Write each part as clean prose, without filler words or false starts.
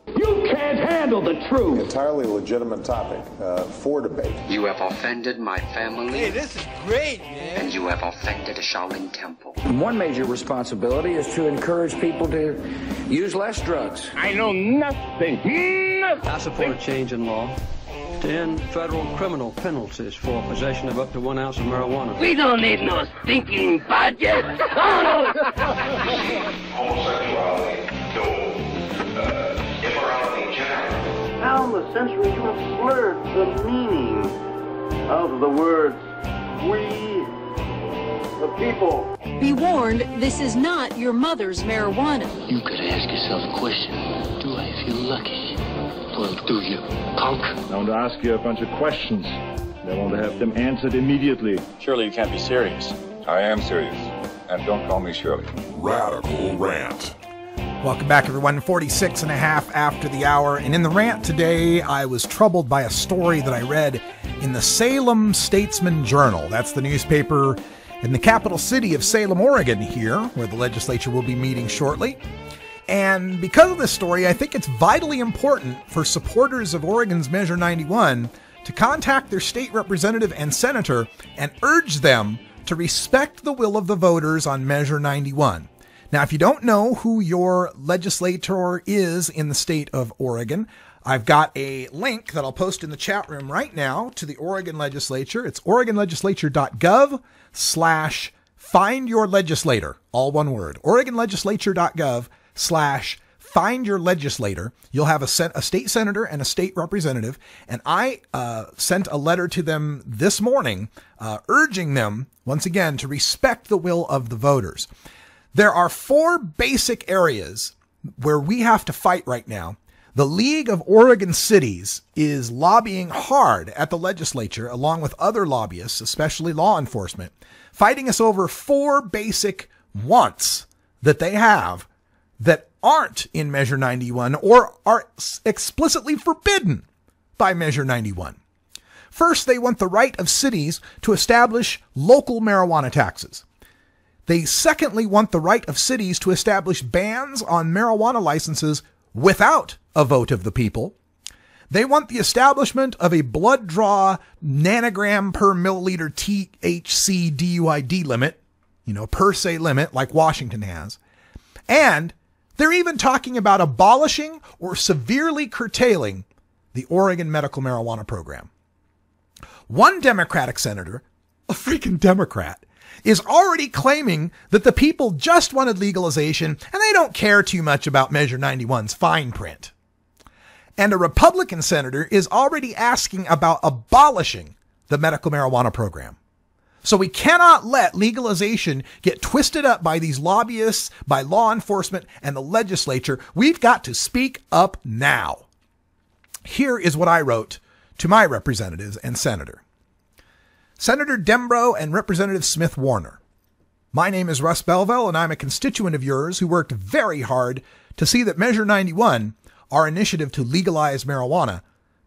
You can't handle the truth. Entirely legitimate topic for debate. You have offended my family. Hey, this is great, man. And you have offended a Shaolin temple. One major responsibility is to encourage people to use less drugs. I know nothing. I support a change in law to end federal criminal penalties for possession of up to 1 ounce of marijuana. We don't need no stinking budget. Homosexuality, immorality in general. How in the century you have slurred the meaning of the words we, the people. Be warned, this is not your mother's marijuana. You could ask yourself a question. Do I feel lucky? Well, do you, punk? I want to ask you a bunch of questions. I want to have them answered immediately. Surely you can't be serious. I am serious. And don't call me Shirley. Radical Rant. Welcome back, everyone. 46 and a half after the hour. And in the rant today, I was troubled by a story that I read in the Salem Statesman Journal. That's the newspaper in the capital city of Salem, Oregon here, where the legislature will be meeting shortly. And because of this story, I think it's vitally important for supporters of Oregon's Measure 91 to contact their state representative and senator and urge them to respect the will of the voters on Measure 91. Now, if you don't know who your legislator is in the state of Oregon, I've got a link that I'll post in the chat room right now to the Oregon Legislature. It's OregonLegislature.gov/findyourlegislator. All one word. OregonLegislature.gov/findyourlegislator. You'll have a state senator and a state representative. And I sent a letter to them this morning urging them, once again, to respect the will of the voters. There are 4 basic areas where we have to fight right now. The League of Oregon Cities is lobbying hard at the legislature, along with other lobbyists, especially law enforcement, fighting us over 4 basic wants that they have that aren't in Measure 91 or are explicitly forbidden by Measure 91. First, they want the right of cities to establish local marijuana taxes. They secondly want the right of cities to establish bans on marijuana licenses without a vote of the people. They want the establishment of a blood draw nanogram per milliliter THC DUID limit, per se limit like Washington has. And they're even talking about abolishing or severely curtailing the Oregon medical marijuana program. One Democratic senator, a freaking Democrat, is already claiming that the people just wanted legalization and they don't care too much about Measure 91's fine print. And a Republican senator is already asking about abolishing the medical marijuana program. So we cannot let legalization get twisted up by these lobbyists, by law enforcement, and the legislature. We've got to speak up now. Here is what I wrote to my representatives and senator. Senator Dembro and Representative Smith Warner. My name is Russ Belville, and I'm a constituent of yours who worked very hard to see that Measure 91, our initiative to legalize marijuana,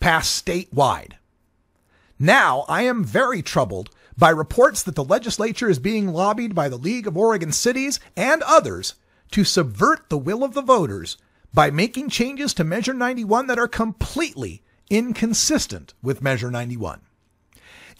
passed statewide. Now, I am very troubled by reports that the legislature is being lobbied by the League of Oregon Cities and others to subvert the will of the voters by making changes to Measure 91 that are completely inconsistent with Measure 91.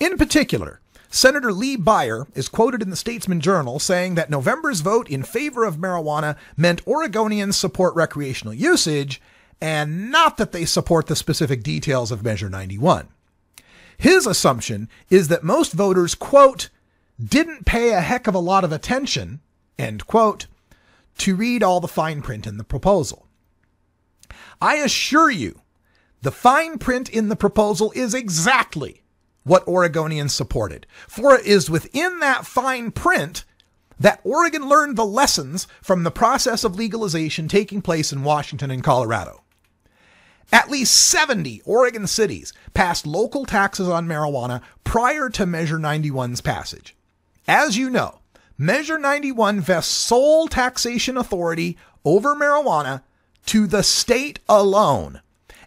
In particular, Senator Lee Beyer is quoted in the Statesman Journal saying that November's vote in favor of marijuana meant Oregonians support recreational usage and not that they support the specific details of Measure 91. His assumption is that most voters, quote, didn't pay a heck of a lot of attention, end quote, to read all the fine print in the proposal. I assure you, the fine print in the proposal is exactly what Oregonians supported. For it is within that fine print that Oregon learned the lessons from the process of legalization taking place in Washington and Colorado. At least 70 Oregon cities passed local taxes on marijuana prior to Measure 91's passage. As you know, Measure 91 vests sole taxation authority over marijuana to the state alone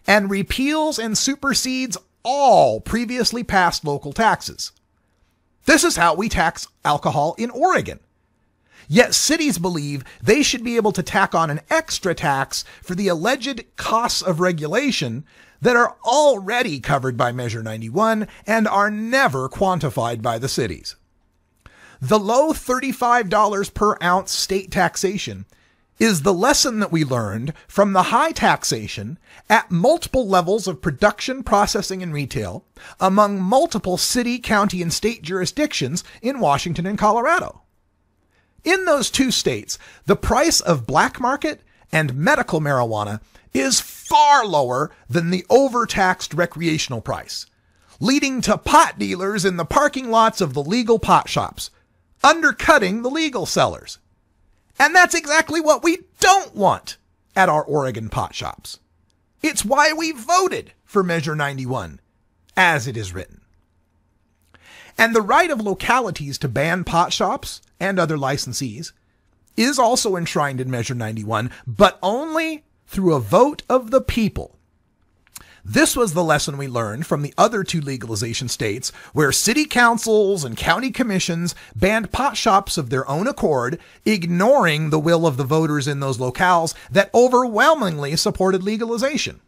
and repeals and supersedes all previously passed local taxes. This is how we tax alcohol in Oregon. Yet cities believe they should be able to tack on an extra tax for the alleged costs of regulation that are already covered by Measure 91 and are never quantified by the cities. The low $35 per ounce state taxation is the lesson that we learned from the high taxation at multiple levels of production, processing, and retail among multiple city, county, and state jurisdictions in Washington and Colorado. In those two states, the price of black market and medical marijuana is far lower than the overtaxed recreational price, leading to pot dealers in the parking lots of the legal pot shops, undercutting the legal sellers. And that's exactly what we don't want at our Oregon pot shops. It's why we voted for Measure 91, as it is written. And the right of localities to ban pot shops and other licensees is also enshrined in Measure 91, but only through a vote of the people. This was the lesson we learned from the other two legalization states, where city councils and county commissions banned pot shops of their own accord, ignoring the will of the voters in those locales that overwhelmingly supported legalization.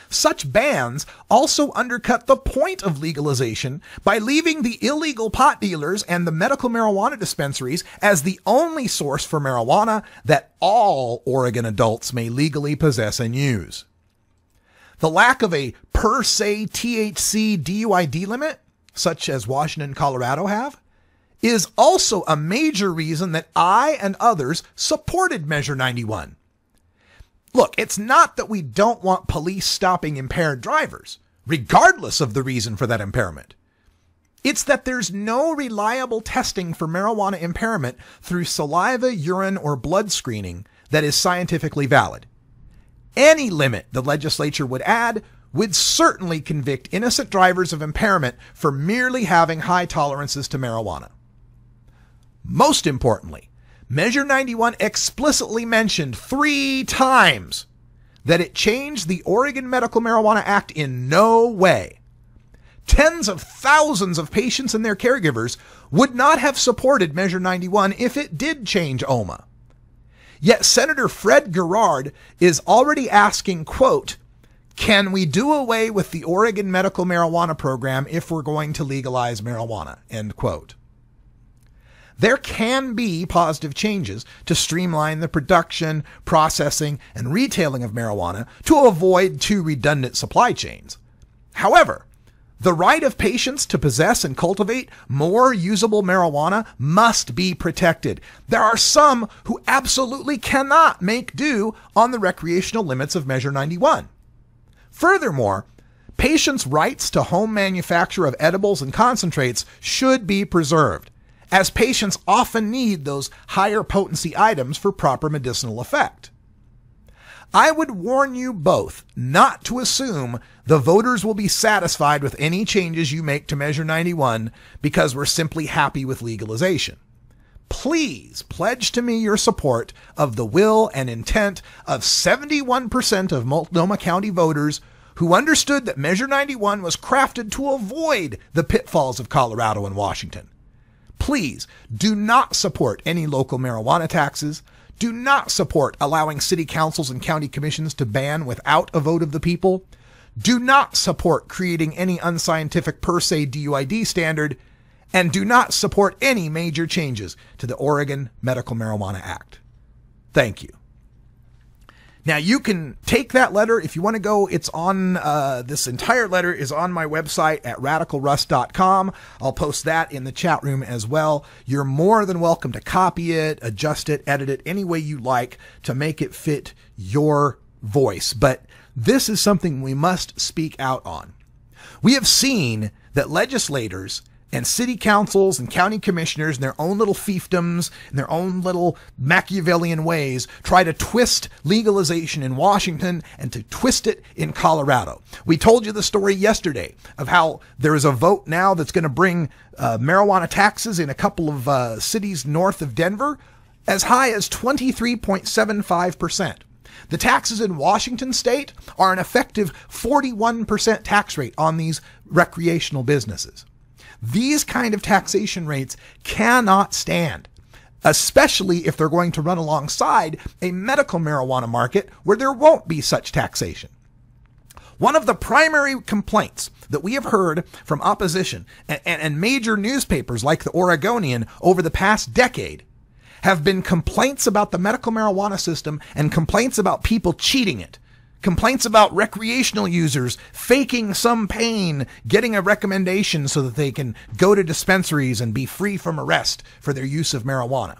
Such bans also undercut the point of legalization by leaving the illegal pot dealers and the medical marijuana dispensaries as the only source for marijuana that all Oregon adults may legally possess and use. The lack of a per se THC DUID limit, such as Washington and Colorado have, is also a major reason that I and others supported Measure 91. Look, it's not that we don't want police stopping impaired drivers, regardless of the reason for that impairment. It's that there's no reliable testing for marijuana impairment through saliva, urine, or blood screening that is scientifically valid. Any limit the legislature would add would certainly convict innocent drivers of impairment for merely having high tolerances to marijuana. Most importantly, Measure 91 explicitly mentioned 3 times that it changed the Oregon Medical Marijuana Act in no way. Tens of thousands of patients and their caregivers would not have supported Measure 91 if it did change OMA. Yet Senator Fred Gerard is already asking, quote, can we do away with the Oregon medical marijuana program if we're going to legalize marijuana, end quote. There can be positive changes to streamline the production, processing, and retailing of marijuana to avoid too redundant supply chains. However, the right of patients to possess and cultivate more usable marijuana must be protected. There are some who absolutely cannot make do on the recreational limits of Measure 91. Furthermore, patients' rights to home manufacture of edibles and concentrates should be preserved, as patients often need those higher potency items for proper medicinal effect. I would warn you both not to assume the voters will be satisfied with any changes you make to Measure 91 because we're simply happy with legalization. Please pledge to me your support of the will and intent of 71% of Multnomah County voters who understood that Measure 91 was crafted to avoid the pitfalls of Colorado and Washington. Please do not support any local marijuana taxes. Do not support allowing city councils and county commissions to ban without a vote of the people. Do not support creating any unscientific per se DUID standard. And do not support any major changes to the Oregon Medical Marijuana Act. Thank you. Now, you can take that letter if you want to go. It's on, this entire letter is on my website at radicalruss.com. I'll post that in the chat room as well. You're more than welcome to copy it, adjust it, edit it any way you like to make it fit your voice. But this is something we must speak out on. We have seen that legislators and city councils and county commissioners in their own little fiefdoms, in their own little Machiavellian ways, try to twist legalization in Washington and to twist it in Colorado. We told you the story yesterday of how there is a vote now that's going to bring marijuana taxes in a couple of cities north of Denver as high as 23.75%. The taxes in Washington state are an effective 41% tax rate on these recreational businesses. These kind of taxation rates cannot stand. especially if they're going to run alongside a medical marijuana market where there won't be such taxation. One of the primary complaints that we have heard from opposition and major newspapers like the Oregonian over the past decade have been complaints about the medical marijuana system and complaints about people cheating it. Complaints about recreational users faking some pain, getting a recommendation so that they can go to dispensaries and be free from arrest for their use of marijuana.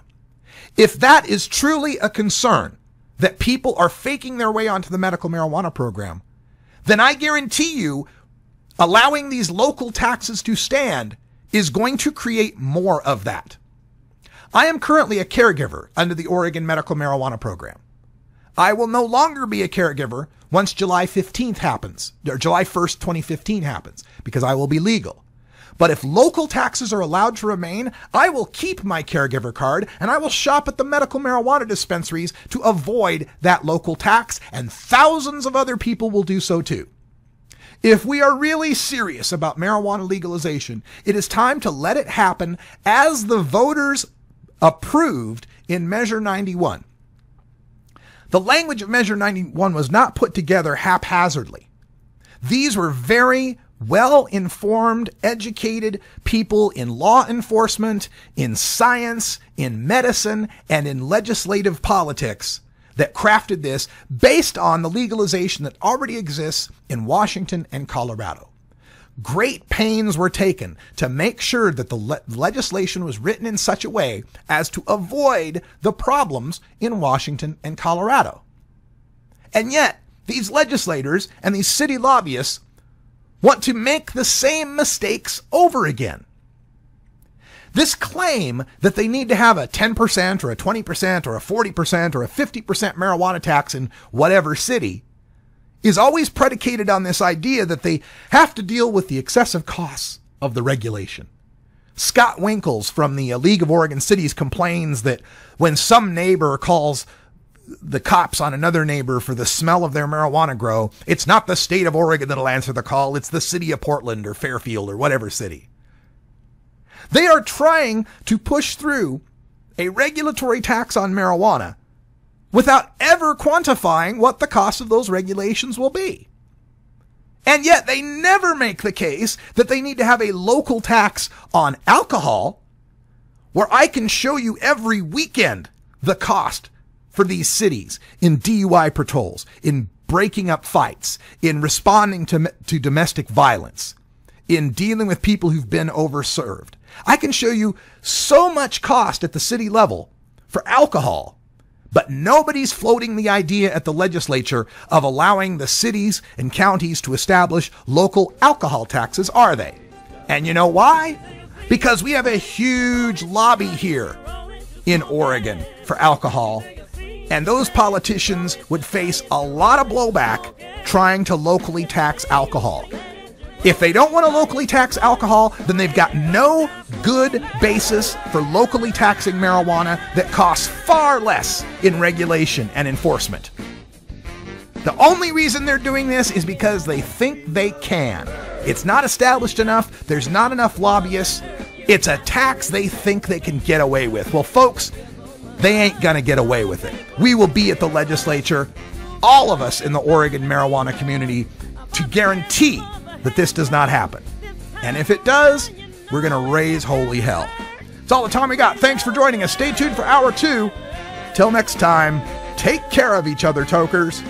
If that is truly a concern, that people are faking their way onto the medical marijuana program, then I guarantee you allowing these local taxes to stand is going to create more of that. I am currently a caregiver under the Oregon medical marijuana program. I will no longer be a caregiver once July 15th happens, or July 1st, 2015 happens, because I will be legal. But if local taxes are allowed to remain, I will keep my caregiver card and I will shop at the medical marijuana dispensaries to avoid that local tax, and thousands of other people will do so too. If we are really serious about marijuana legalization, it is time to let it happen as the voters approved in Measure 91. The language of Measure 91 was not put together haphazardly. These were very well-informed, educated people in law enforcement, in science, in medicine, and in legislative politics that crafted this based on the legalization that already exists in Washington and Colorado. Great pains were taken to make sure that the legislation was written in such a way as to avoid the problems in Washington and Colorado. And yet, these legislators and these city lobbyists want to make the same mistakes over again. This claim that they need to have a 10% or a 20% or a 40% or a 50% marijuana tax in whatever city is always predicated on this idea that they have to deal with the excessive costs of the regulation. Scott Winkles from the League of Oregon Cities complains that when some neighbor calls the cops on another neighbor for the smell of their marijuana grow, it's not the state of Oregon that'll answer the call, it's the city of Portland or Fairfield or whatever city. They are trying to push through a regulatory tax on marijuana without ever quantifying what the cost of those regulations will be. And yet they never make the case that they need to have a local tax on alcohol, where I can show you every weekend the cost for these cities in DUI patrols, in breaking up fights, in responding to domestic violence, in dealing with people who've been overserved. I can show you so much cost at the city level for alcohol, but nobody's floating the idea at the legislature of allowing the cities and counties to establish local alcohol taxes, are they? And you know why? Because we have a huge lobby here in Oregon for alcohol, and those politicians would face a lot of blowback trying to locally tax alcohol. If they don't want to locally tax alcohol, then they've got no good basis for locally taxing marijuana that costs far less in regulation and enforcement. The only reason they're doing this is because they think they can. It's not established enough. There's not enough lobbyists. It's a tax they think they can get away with. Well, folks, they ain't gonna get away with it. We will be at the legislature, all of us in the Oregon marijuana community, to guarantee that this does not happen. And if it does, we're going to raise holy hell. That's all the time we got. Thanks for joining us. Stay tuned for Hour 2. Till next time, take care of each other, tokers.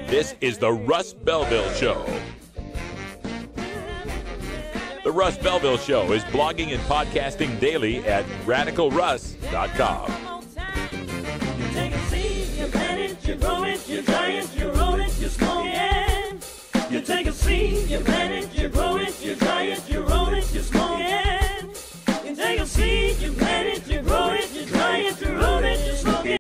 This is the Russ Belville Show. The Russ Belville Show is blogging and podcasting daily at radicalruss.com. You grow it, you dry it, you roll it, you smoke it. You take a seed, you plant it,